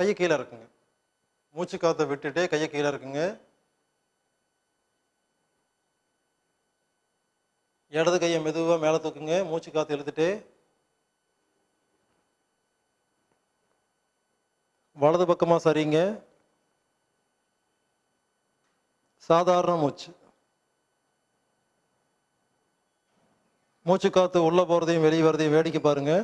கையை கீழே இருக்குங்க. மூச்சு காற்றை விட்டுட்டே கையை கீழே இருக்குங்க. இடது கையை மெதுவாக மேலே தூக்குங்க. மூச்சு காற்று இழுத்துட்டு வலது பக்கமாக சரிங்க. சாதாரண மூச்சு. மூச்சு காற்று உள்ளே போகிறதையும் வெளியே வரதையும் வேடிக்கை பாருங்க.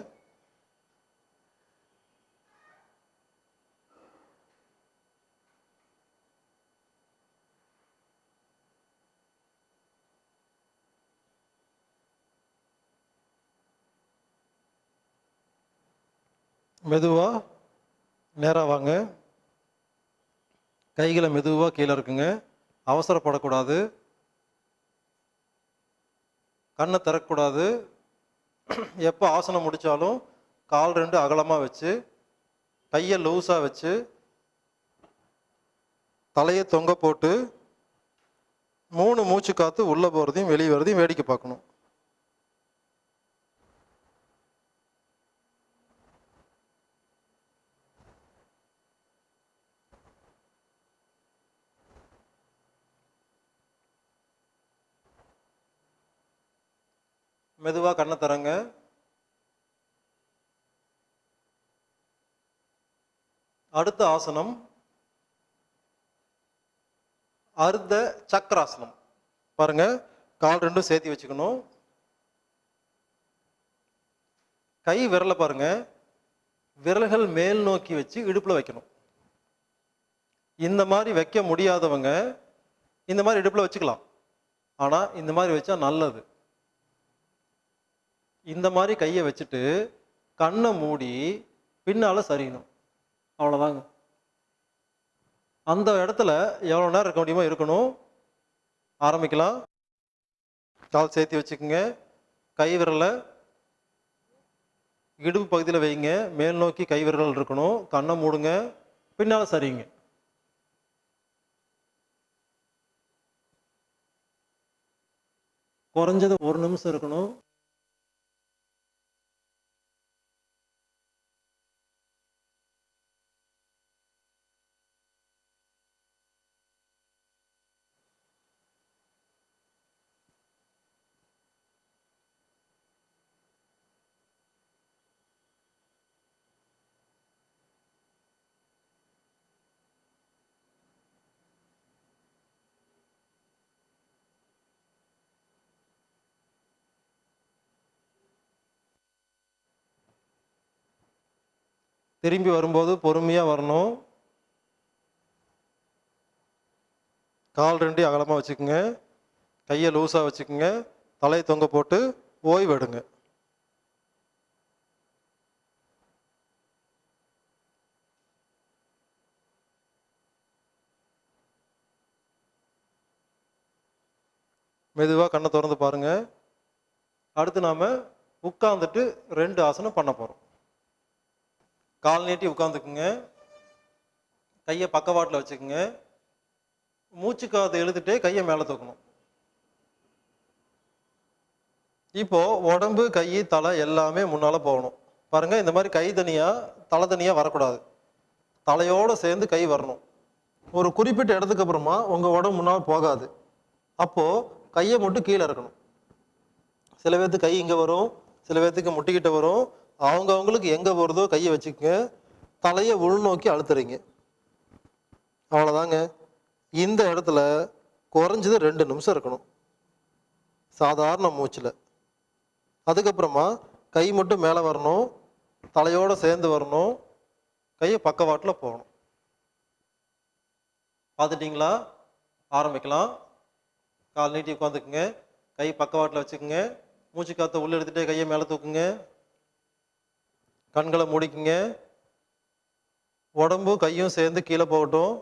மெதுவாக நேராக வாங்க. கைகளை மெதுவாக கீழே இருக்குங்க. அவசரப்படக்கூடாது. கண்ணை திறக்கக்கூடாது. எப்போ ஆசனம் முடித்தாலும் கால் 2 அகலமாக வச்சு கையை லூஸாக வச்சு தலையை தொங்க போட்டு 3 மூச்சு காற்று உள்ளே போகிறதையும் வெளியே வரதையும் வேடிக்கை பார்க்கணும். மெதுவாக கண்ணை தரங்க. அடுத்த ஆசனம் அர்த்த சக்கராசனம். பாருங்க, கால் 2 சேர்த்து வச்சுக்கணும். கை விரலை பாருங்க, விரல்கள் மேல் நோக்கி வச்சு இடுப்புல வைக்கணும். இந்த மாதிரி வைக்க முடியாதவங்க இந்த மாதிரி இடுப்புல வச்சுக்கலாம். ஆனா இந்த மாதிரி வச்சா நல்லது. இந்த மாதிரி கையை வச்சுட்டு கண்ணை மூடி பின்னால சரியணும். அவ்வளோதாங்க. அந்த இடத்துல எவ்வளோ நேரம் இருக்க முடியுமோ இருக்கணும். ஆரம்பிக்கலாம். கால் சேர்த்து வச்சுக்கோங்க. கை விரலை இடுப்பு பகுதியில் வைங்க. மேல் நோக்கி கை விரல் இருக்கணும். கண்ணை மூடுங்க. பின்னால் சரிங்க. குறைஞ்சது 1 நிமிஷம் இருக்கணும். திரும்பி வரும்போது பொறுமையாக வரணும். கால் 2 அகலமாக வச்சுக்கோங்க. கையை லூஸாக வச்சுக்கோங்க. தலையை தொங்க போட்டு ஓய்வு எடுங்க. மெதுவாக கண்ணை திறந்து பாருங்க. அடுத்து நாம் உட்கார்ந்துட்டு 2 ஆசனம் பண்ண போகிறோம். கால் நீட்டி உட்காந்துக்குங்க. கையை பக்கவாட்டில் வச்சுக்கோங்க. மூச்சு காற்று இழுத்துட்டே கையை மேலே தூக்கணும். இப்போ உடம்பு கை தலை எல்லாமே முன்னால் போகணும். பாருங்க, இந்த மாதிரி கை தனியாக தலை தனியாக வரக்கூடாது. தலையோடு சேர்ந்து கை வரணும். ஒரு குறிப்பிட்ட இடத்துக்கு அப்புறமா உங்கள் உடம்பு முன்னால் போகாது. அப்போது கையை மட்டும் கீழே இருக்கணும். சில பேர்த்துக்கு கை இங்கே வரும், சில பேர்த்துக்கு முட்டிக்கிட்ட வரும். அவங்களுக்கு எங்கே வருதோ கையை வச்சுக்கோங்க. தலையை உள்நோக்கி அழுத்துறீங்க. அவ்வளோதாங்க. இந்த இடத்துல குறைஞ்சது 2 நிமிஷம் இருக்கணும் சாதாரண மூச்சில். அதுக்கப்புறமா கை மட்டும் மேலே வரணும், தலையோடு சேர்ந்து வரணும், கையை பக்கவாட்டில் போகணும். பார்த்துட்டிங்களா? ஆரம்பிக்கலாம். கால் நீட்டி உட்காந்துக்குங்க. கை பக்கவாட்டில் வச்சுக்கோங்க. மூச்சு காற்றை உள்ளே எடுத்துகிட்டே கையை மேலே தூக்குங்க. கண்களை மூடிக்குங்க. உடம்பு கையும் சேர்ந்து கீழே போகட்டும்.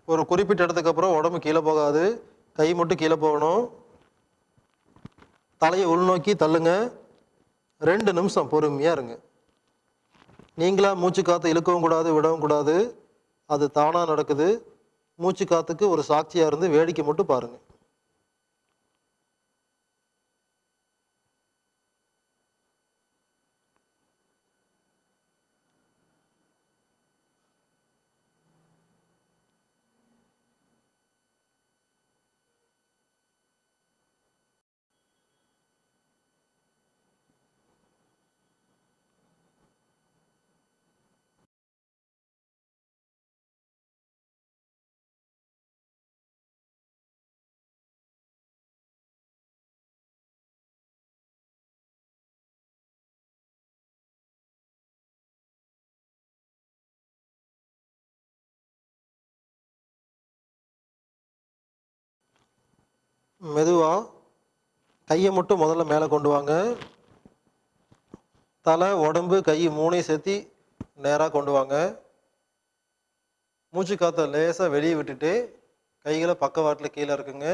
ஒரு குறிப்பிட்ட இடத்துக்கு அப்புறம் உடம்பு கீழே போகாது, கை மட்டும் கீழே போகணும். தலையை உள்நோக்கி தள்ளுங்க. 2 நிமிஷம் பொறுமையாக இருங்க. நீங்களா மூச்சு காற்றை இழுக்கவும் கூடாது, விடவும் கூடாது. அது தானாக நடக்குது. மூச்சு காற்றுக்கு ஒரு சாட்சியாக இருந்து வேடிக்கை மட்டும் பாருங்கள். மெதுவாக கையை மட்டும் முதல்ல மேலே கொண்டு வாங்க. தலை, உடம்பு, கை மூணையும் சேர்த்து நேராக கொண்டு வாங்க. மூச்சு காற்றை லேசாக வெளியே விட்டுட்டு கைகளை பக்கவாட்டில் கீழே இருக்குங்க.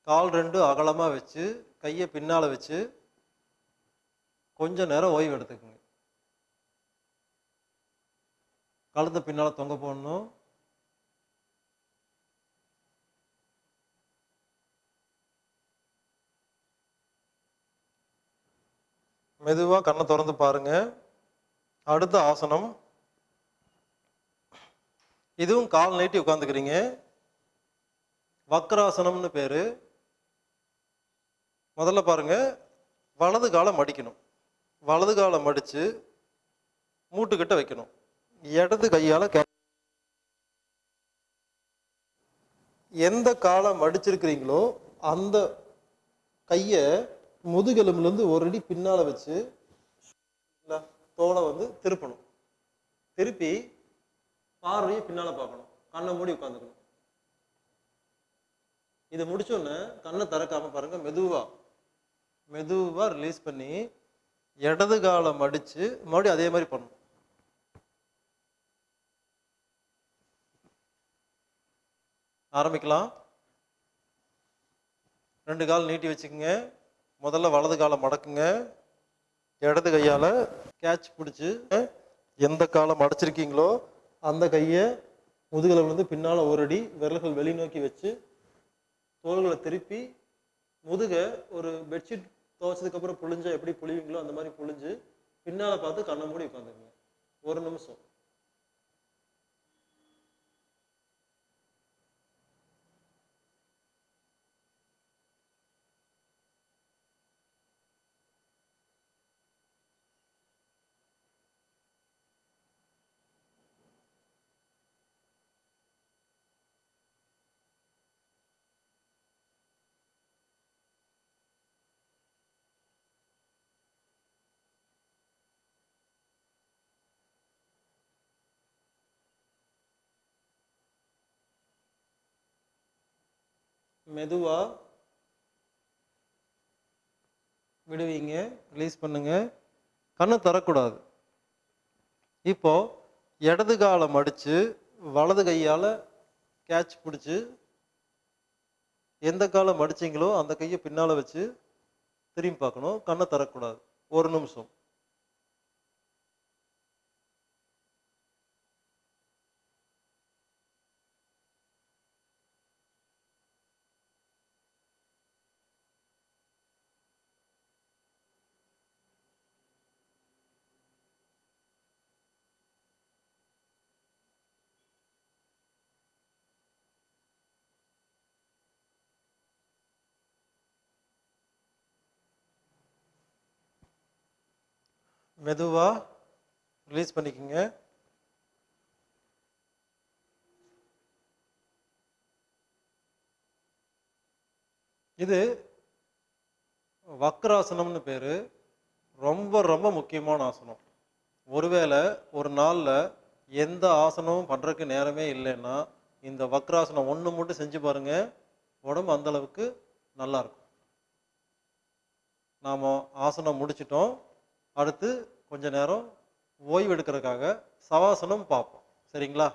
கால் ரெண்டு அகலமாக வச்சு கையை பின்னால் வச்சு கொஞ்ச நேரம் ஓய்வு எடுத்துக்குங்க. கழுத்தை பின்னால் தொங்க போடணும். மெதுவாக கண்ணை திறந்து பாருங்க. அடுத்த ஆசனம், இதுவும் கால் நீட்டி உட்காந்துக்கிறீங்க. வக்ராசனம்னு பேரு. முதல்ல பாருங்க, வலது காலை மடிக்கணும். வலது காலை மடிச்சு மூட்டுக்கிட்ட வைக்கணும். இடது கையால எந்த காலை மடிச்சிருக்கிறீங்களோ அந்த கையை முதுகெலும்புலேருந்து ஒரு அடி பின்னால வச்சு தோலை திருப்பணும். திருப்பி பார்வையை பின்னால பார்க்கணும். கண்ணை மூடி உட்காந்துக்கணும். இதை முடிச்சோடனே கண்ணை திறக்காம பாருங்க, மெதுவா ரிலீஸ் பண்ணி இடது காலை மடிச்சு மறுபடியும் அதே மாதிரி பண்ணணும். ஆரம்பிக்கலாம். 2 கால் நீட்டி வச்சுக்கோங்க. முதல்ல வலது காலை மடக்குங்க. இடது கையால் கேட்ச் பிடிச்சி எந்த காலை மடைச்சிருக்கீங்களோ அந்த கையை முதுகலை பின்னால் ஒரு அடி விரல்கள் வெளிநோக்கி வச்சு தோள்களை திருப்பி முதுகை ஒரு பெட்ஷீட் துவைச்சதுக்கப்புறம் புழிஞ்சா எப்படி புழிவீங்களோ அந்த மாதிரி புழிஞ்சு பின்னால் பார்த்து கண்ணை மூடி உட்காந்துக்குங்க. 1 நிமிஷம். மெதுவா விடுவீங்க, ரிலீஸ் பண்ணுங்க. கண்ணை தரக்கூடாது. இப்போ இடது காலை மடிச்சு வலது கையால் கேட்ச் பிடிச்சி எந்த காலை மடிச்சிங்களோ அந்த கையை பின்னால் வச்சு திரும்பி பார்க்கணும். கண்ணை தரக்கூடாது. 1 நிமிஷம். மெதுவா ரிலீஸ் பண்ணிக்கோங்க. இது வக்ராசனம்னு பேரு. ரொம்ப ரொம்ப முக்கியமான ஆசனம். ஒருவேளை ஒரு நாளில் எந்த ஆசனமும் பண்ணுறதுக்கு நேரமே இல்லைன்னா இந்த வக்ராசனம் 1 மட்டும் செஞ்சு பாருங்க. உடம்பு அந்த அளவுக்கு நல்லா இருக்கும். நாம் ஆசனம் முடிச்சிட்டோம். அடுத்து கொஞ்ச நேரம் ஓய்வு எடுக்கிறதுக்காக சவாசனம் பார்ப்போம். சரிங்களா?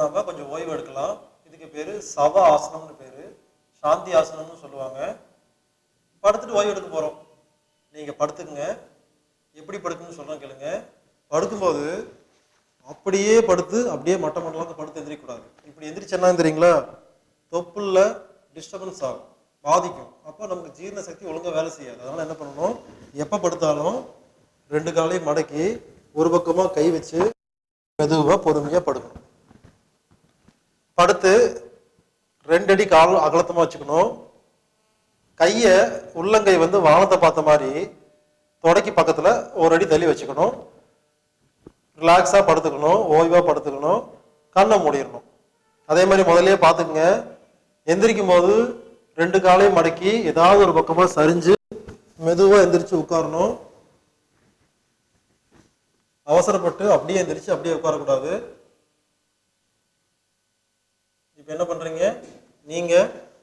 நாம கொஞ்சம் ஓய்வு எடுக்கலாம். இதுக்கு பேரு சவ ஆசனம்னு பேரு. சாந்தி ஆசனம்னு சொல்லுவாங்க. படுத்துட்டு ஓய்வு எடுக்க போறோம். நீங்க படுத்துக்குங்க. எப்படி படுக்கணும்னு சொல்றேன் கேளுங்க. படுக்கும்போது அப்படியே படுத்து அப்படியே மட்டமட்டலாம் படுத்து எந்திரிக்கூடாது. இப்படி எந்திரிச்சேன்னா தெரியுங்களா, தொப்புள்ள டிஸ்டர்பன்ஸ் ஆகும், பாதிக்கும். அப்போ நமக்கு ஜீரண சக்தி ஒழுங்கா வேலை செய்யாது. அதனால என்ன பண்ணணும், எப்ப படுத்தாலும் 2 காலையும் மடக்கி ஒரு பக்கமா கை வச்சு மெதுவா பொறுமையா படுக்கணும். படுத்து 2 அடி கால் அகலத்தமா வச்சுக்கணும். கையை உள்ளங்கை வந்து வானத்தை பார்த்த மாதிரி தொடக்கி பக்கத்துல 1 அடி தள்ளி வச்சுக்கணும். ரிலாக்ஸா படுத்துக்கணும், ஓய்வா படுத்துக்கணும், கண்ணை மூடிடணும். அதே மாதிரி முதல்லயே பார்த்துக்குங்க, எந்திரிக்கும் போது 2 காலையும் மடக்கி ஏதாவது ஒரு பக்கமா சரிஞ்சு மெதுவா எந்திரிச்சு உட்காரணும். அவசரப்பட்டு அப்படியே எந்திரிச்சு அப்படியே உட்காரக்கூடாது. இப்ப என்ன பண்றீங்க, நீங்க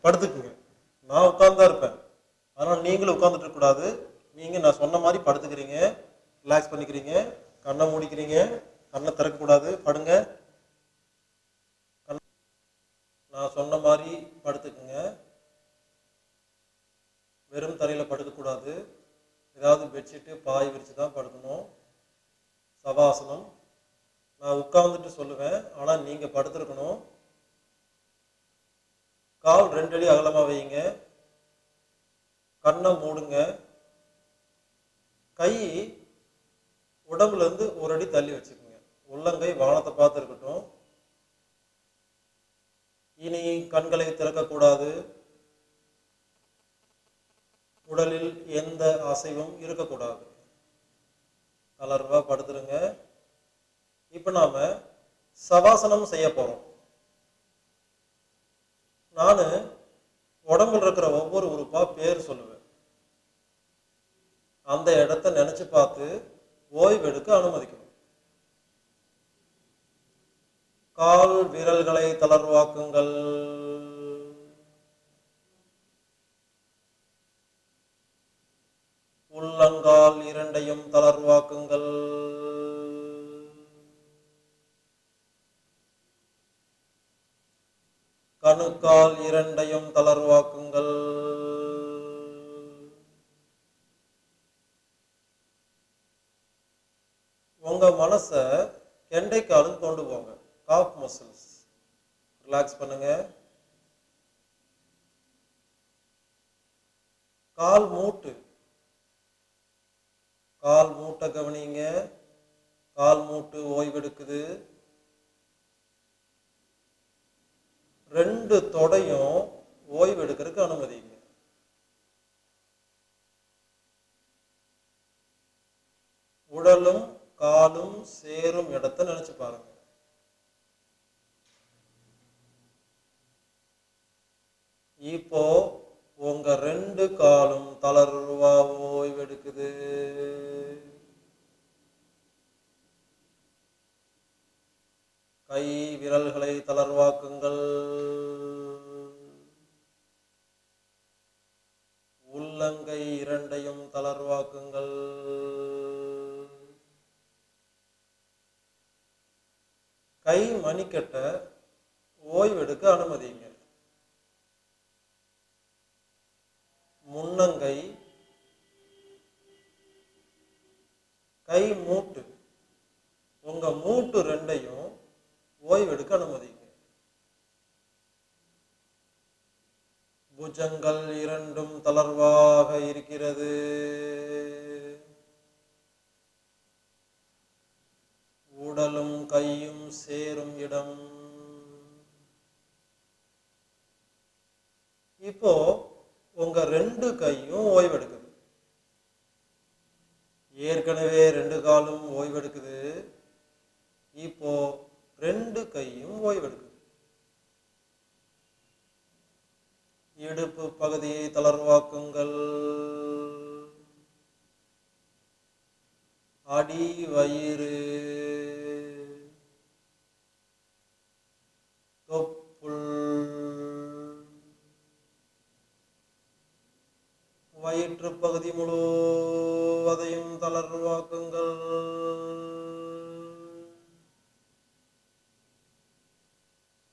படுத்துக்குங்க, நான் உட்கார்ந்துதான் இருப்பேன், அதனால நீங்களும் உட்கார்ந்துட்டு இருக்க கூடாது. நீங்க நான் சொன்ன மாதிரி படுத்துக்கிறீங்க, ரிலாக்ஸ் பண்ணிக்கிறீங்க, கண்ணை மூடிக்கிறீங்க, கண்ணை திறக்க கூடாது, படுங்க. நான் சொன்ன மாதிரி படுத்துக்குங்க, வெறும் தரையில படுக்க கூடாது, ஏதாவது பெட்ஷீட்டு பாய் விரிச்சு தான் படுக்கணும். சவாசனம் நான் உட்கார்ந்துட்டு சொல்லுவேன், ஆனா நீங்க படுத்திருக்கணும். கால் 2 அடி அகலமா வைங்க, கண்ணை மூடுங்க, கை உடம்புல இருந்து 1 அடி தள்ளி வச்சுக்கோங்க, உள்ளங்கை வானத்தை பார்த்து இருக்கட்டும். இனி கண்களை திறக்கக்கூடாது, உடலில் எந்த அசைவும் இருக்கக்கூடாது, தளர்வா படுத்துருங்க. இப்ப நாம சவாசனம் செய்ய போறோம். நானு உடம்புல இருக்கிற ஒவ்வொரு உறுப்பா பேர் சொல்லுவேன், அந்த இடத்தை நினைச்சு பார்த்து ஓய்வெடுக்க அனுமதிக்கணும். கால் விரல்களை தளர்வாக்குங்கள், உள்ளங்கால் 2ஐயும் தளர்வாக்குங்கள், கணுக்கால் 2ஐயும் தளர்வாக்குங்கள், உங்க மனச கெண்டைக்காலுக்கு கொண்டு போங்க, காப் மசில்ஸ் ரிலாக்ஸ் பண்ணுங்க. கால் மூட்டு, கால் மூட்டை கவனிங்க, கால் மூட்டு ஓய்வெடுக்குது. 2 தொடையும் ஓய்வெடுக்கிறதுக்கு அனுமதிங்க. உடலும் காலும் சேரும் இடத்தை நினைச்சு பாருங்க. இப்போ உங்க 2 காலும் தளர்வா ஓய்வெடுக்குது. கை விரல்களை தளர்வாக்குங்கள், உள்ளங்கை 2ஐயும் தளர்வாக்குங்கள், கை மணிக்கட்டை ஓய்வெடுக்க அனுமதிங்க. முன்னங்கை, கை மூட்டு, உங்க மூட்டு 2ஐயும் ஓய்வெடுக்க அனுமதிங்க. புஜங்கள் 2ம் தளர்வாக இருக்கிறது. உடலும் கையும் சேரும் இடம். இப்போ உங்க 2 கையும் ஓய்வெடுக்குது. ஏற்கனவே 2 காலும் ஓய்வெடுக்குது, இப்போ 2 கையும் ஓய்வெடுக்குது. இடுப்பு பகுதியை தளர்வாக்குங்கள், அடி வயிறு, தொப்புள், வயிற்று பகுதி முழுவதையும் தளர்வாக்குங்கள்.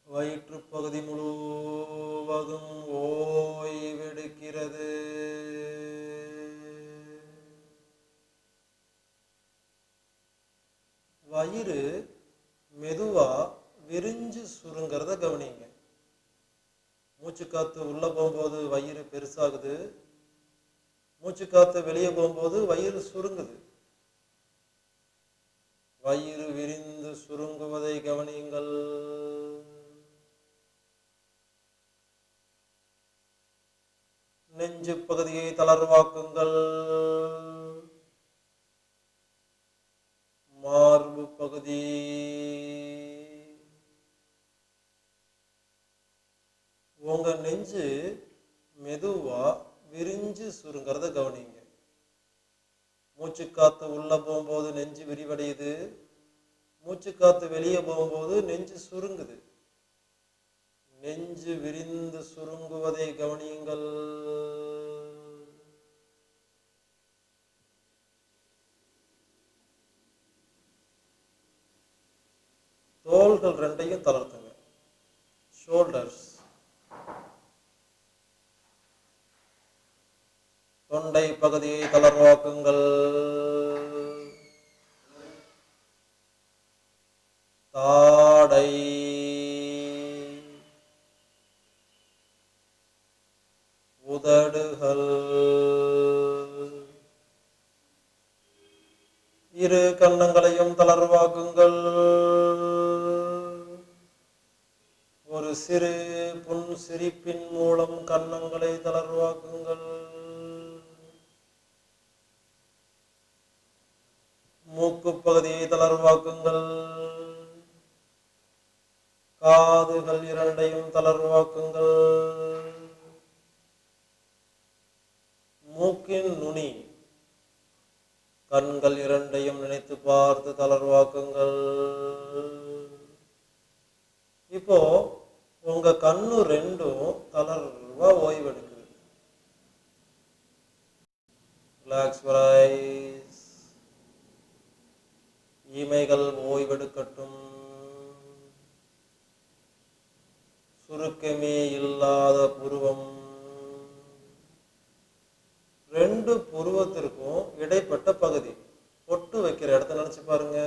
வயிற்று பகுதி முழுவதும் ஓய்வெடுக்கிறது. வயிறு மெதுவா விரிஞ்சு சுருங்கிறத கவனிங்க. மூச்சு காத்து உள்ள போகும்போது வயிறு பெருசாகுது, மூச்சு காத்து வெளியே போகும்போது வயிறு சுருங்குது. வயிறு விரிந்து சுருங்குவதை கவனியுங்கள். நெஞ்சு பகுதியை தளர்வாக்குங்கள். மார்பு பகுதி, உங்க நெஞ்சு மெதுவா விரிஞ்சு சுருங்கிறத கவனிங்க. மூச்சு காத்து உள்ள போகும்போது நெஞ்சு விரிவடையுது, மூச்சு காத்து வெளியே போகும்போது நெஞ்சு சுருங்குது. நெஞ்சு விரிந்து சுருங்குவதை கவனியுங்கள். தோள்கள் ரெண்டையும் தளர்த்துங்க. ஷோல்டர்ஸ், தொண்டை பகுதியை தளர்வாக்குங்கள். தாடை, உதடுகள், இரு கன்னங்களையும் தளர்வாக்குங்கள். ஒரு சிறு புன் சிரிப்பின் மூலம் கன்னங்களை தளர்வாக்குங்கள். மூக்கு பகுதியை தளர்வாக்குங்கள். காதுகள் இரண்டையும் தளர்வாக்குங்கள். மூக்கின் நுனி, கண்கள் இரண்டையும் நினைத்து பார்த்து தளர்வாக்குங்கள். இப்போ உங்க கண்ணு ரெண்டும் தளர்வா ஓய்வெடுக்குது. Relax your eyes. இமைகள் ஓய்வெடுக்கட்டும். சுருக்கமே இல்லாத புருவம், ரெண்டு புருவத்திற்கும் இடைப்பட்ட பகுதி, பொட்டு வைக்கிற இடத்த நினைச்சு பாருங்க.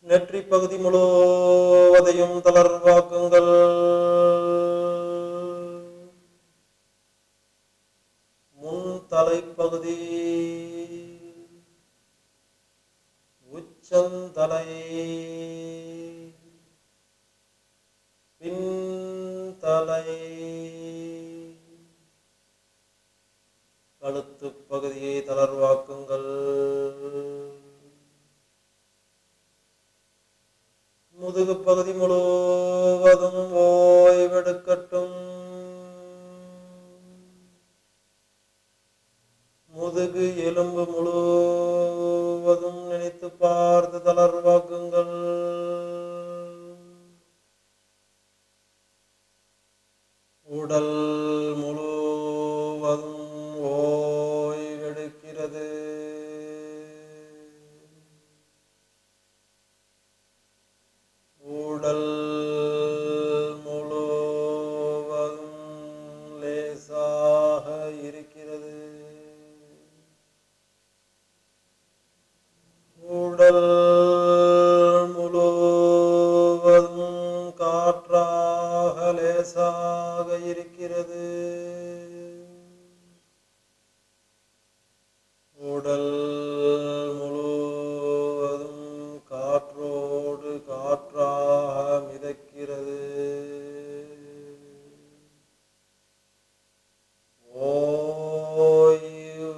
நெற்றி பகுதி முழுவதையும் தளர்வாக்குங்கள். முன் தலைப்பகுதி, உச்சந்தலை, பின்தலை, கழுத்து பகுதியை தளர்வாக்குங்கள். முதுகு பகுதி முழுவதும் ஓய்வெடுக்கட்டும். முதுகு எலும்பு முழுவதும் நினைத்து பார்த்து தளர்வாக்குங்கள். உடல் முழுவதும் ஓய்வெடுக்கிறது. உடல் முழுவதும் லேசாக இருக்கிறது. உடல் முழுவதும் காற்றாக லேசாக இருக்கிறது. உடல் முழுவதும் காற்றோடு காற்றாக மிதக்கிறது. ஓய்வு.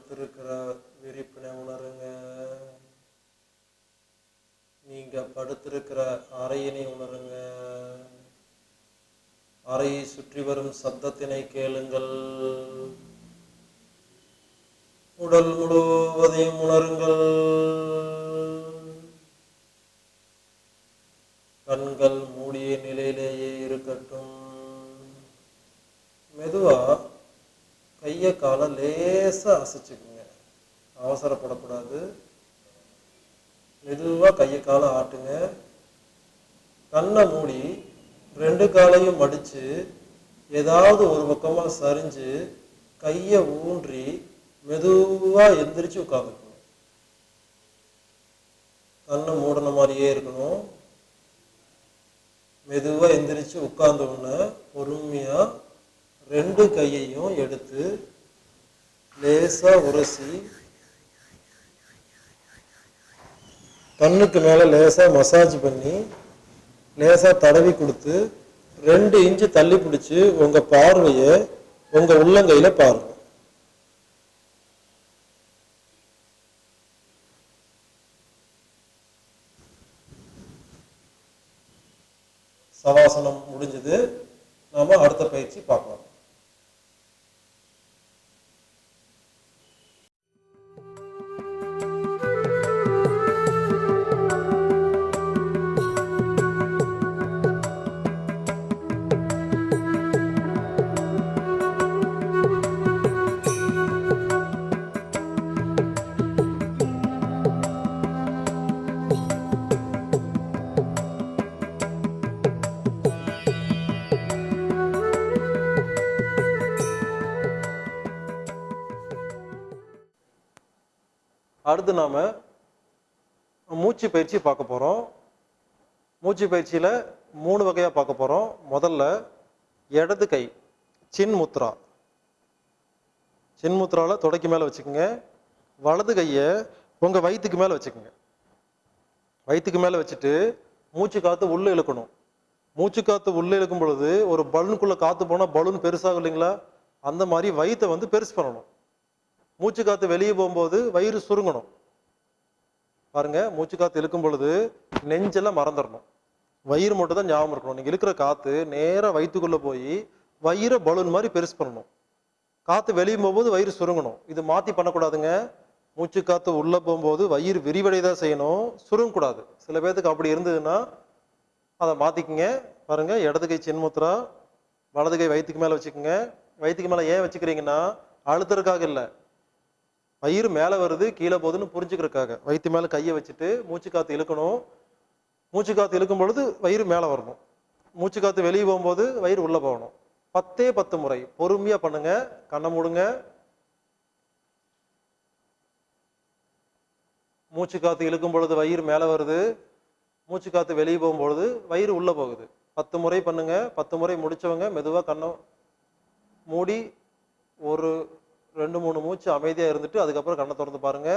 படுத்திருக்கிற விரிப்பினை உணருங்க. நீங்க படுத்திருக்கிற அறையினை உணருங்க. அறையை சுற்றி வரும் சத்தத்தினை கேளுங்கள். உடல் முழுவதையும் உணருங்கள். கண்கள் மூடிய நிலையிலேயே இருக்கட்டும். மெதுவா கையை காலை லேசா அசைச்சுக்குங்க. அவசரப்படக்கூடாது. மெதுவா கையை காலை ஆட்டுங்க. கண்ணை மூடி 2 காலையும் மடிச்சு ஏதாவது ஒரு பக்கமா சரிஞ்சு கையை ஊன்றி மெதுவா எந்திரிச்சு உட்காந்துக்கணும். கண்ணை மூடின மாதிரியே இருக்கணும். மெதுவா எந்திரிச்சு உட்கார்ந்த உடனே பொறுமையா 2 கையையும் எடுத்து லேசா உரசி கண்ணுக்கு மேல லேசா மசாஜ் பண்ணி லேசா தடவி கொடுத்து 2 இன்ச்சு தள்ளி பிடிச்சு உங்க பார்வையை உங்க உள்ளங்கையில பாருங்க. சவாசனம் முடிஞ்சது. நாம அடுத்த பயிற்சி பார்க்கலாம். அடுத்து நாம மூச்சு பயிற்சி பார்க்க போறோம். மூச்சு பயிற்சியில 3 வகையா பார்க்க போறோம். முதல்ல இடது கை சின்முத்ரா. சின்முத்ரால தொடைக்கு மேல வச்சுக்கோங்க. வலது கையை உங்க வயிற்றுக்கு மேல வச்சுக்கோங்க. வயிற்றுக்கு மேல வச்சுட்டு மூச்சு காத்து உள்ள இழுக்கணும். மூச்சு காத்து உள்ள இழுக்கும் பொழுது ஒரு பலூனுக்குள்ள காத்து போனா பலூன் பெருசாகும் இல்லைங்களா? அந்த மாதிரி வயிற்றை பெருசு பண்ணணும். மூச்சு காத்து வெளியே போகும்போது வயிறு சுருங்கணும். பாருங்க, மூச்சு காத்து இழுக்கும் பொழுது நெஞ்செல்லாம் மறந்துடணும். வயிறு மட்டும் தான் ஞாபகம் இருக்கணும். நீங்க இழுக்கிற காத்து நேரா வயிற்றுக்குள்ள போய் வயிறை பலூன் மாதிரி பெருசு பண்ணணும். காத்து வெளியே போகும்போது வயிறு சுருங்கணும். இது மாத்தி பண்ணக்கூடாதுங்க. மூச்சு காத்து உள்ள போகும்போது வயிறு விரிவடைதான் செய்யணும், சுருங்கக்கூடாது. சில பேர்த்துக்கு அப்படி இருந்ததுன்னா அதை மாத்திக்குங்க. பாருங்க, இடது கை சின்முத்ரா, வலது கை வயிற்றுக்கு மேல வச்சுக்கோங்க. வயிற்றுக்கு மேல ஏன் வச்சுக்கிறீங்கன்னா அழுத்தறதுக்காக இல்லை, வயிறு மேலே வருது கீழே போகுதுன்னு புரிஞ்சுக்கிறதுக்காக. வயிற்று மேலே கையை வச்சுட்டு மூச்சு காத்து இழுக்கணும். மூச்சு காத்து இழுக்கும் பொழுது வயிறு மேலே வரணும். மூச்சு காத்து வெளியே போகும்போது வயிறு உள்ள போகணும். 10 முறை பொறுமையா பண்ணுங்க. கண்ணை மூடுங்க. மூச்சு காத்து இழுக்கும் பொழுது வயிறு மேலே வருது, மூச்சு காத்து வெளியே போகும்பொழுது வயிறு உள்ள போகுது. 10 முறை பண்ணுங்க. 10 முறை முடிச்சவங்க மெதுவா கண்ணை மூடி ஒரு 2-3 மூச்சு அமைதியா இருந்துட்டு அதுக்கப்புறம் கண்ணை திறந்து பாருங்க.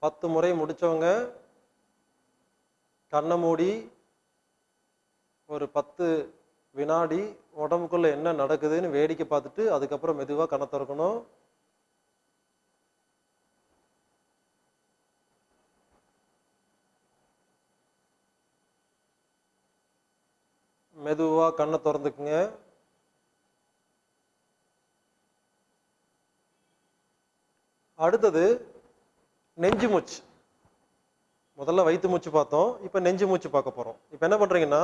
பத்து முறை முடிச்சவங்க கண்ணை மூடி ஒரு 10 வினாடி உடம்புக்குள்ள என்ன நடக்குதுன்னு வேடிக்கை பார்த்துட்டு அதுக்கப்புறம் மெதுவா கண்ணை திறக்கணும். மெதுவா கண்ணை திறந்துக்குங்க. அடுத்தது நெஞ்சு மூச்சு. முதல்ல வயிற்று மூச்சு பார்த்தோம், இப்போ நெஞ்சு மூச்சு பார்க்க போறோம். இப்போ என்ன பண்றீங்கன்னா